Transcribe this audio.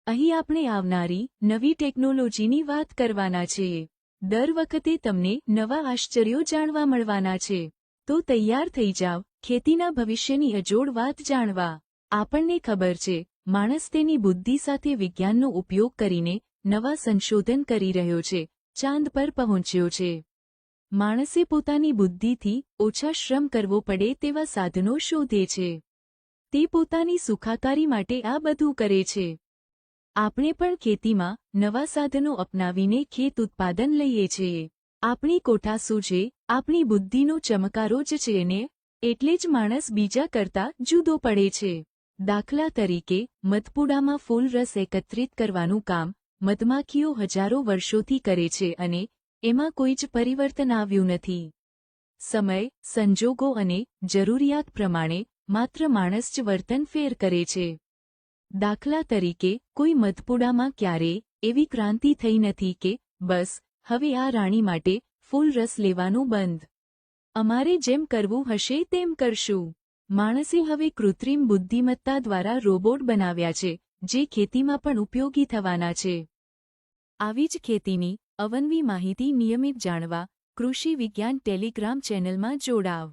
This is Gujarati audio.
અહીં આપણે આવનારી નવી ટેકનોલોજીની વાત કરવાના છીએ। દર વખતે તમને નવા આશ્ચર્યો જાણવા મળવાના છે। તો તૈયાર થઈ જાવ ખેતીના ભવિષ્યની અજોડ વાત જાણવા। આપણને ખબર છે માણસ તેની બુદ્ધિ સાથે વિજ્ઞાનનો ઉપયોગ કરીને નવા સંશોધન કરી રહ્યો છે, ચાંદ પર પહોંચ્યો છે। માણસે પોતાની બુદ્ધિથી ઓછા શ્રમ કરવો પડે તેવા સાધનો શોધે છે। તે પોતાની સુખાકારી માટે આ બધું કરે છે। આપણે પણ ખેતીમાં નવા સાધનો અપનાવીને ખેત ઉત્પાદન લઈએ છીએ। આપણી કોઠાસૂ છે આપણી બુદ્ધિનો ચમકારો જ છે ને, એટલે જ માણસ બીજા કરતા જુદો પડે છે। દાખલા તરીકે મધપૂડામાં ફૂલ રસ એકત્રિત કરવાનું કામ મધમાખીઓ હજારો વર્ષોથી કરે છે અને એમાં કોઈ જ પરિવર્તન આવ્યું નથી। સમય, સંજોગો અને જરૂરિયાત પ્રમાણે માત્ર માણસ જ વર્તન ફેર કરે છે। દાખલા તરીકે કોઈ મધપૂડામાં ક્યારેય એવી ક્રાંતિ થઈ નથી કે બસ હવે આ રાણી માટે ફૂલ રસ લેવાનું બંધ, અમારે જેમ કરવું હશે તેમ કરશું। માણસે હવે કૃત્રિમ બુદ્ધિમત્તા દ્વારા રોબોટ બનાવ્યા છે જે ખેતીમાં પણ ઉપયોગી થવાના છે। આવી જ ખેતીની અવનવી માહિતી નિયમિત જાણવા કૃષિ વિજ્ઞાન ટેલિગ્રામ ચેનલમાં જોડાવ।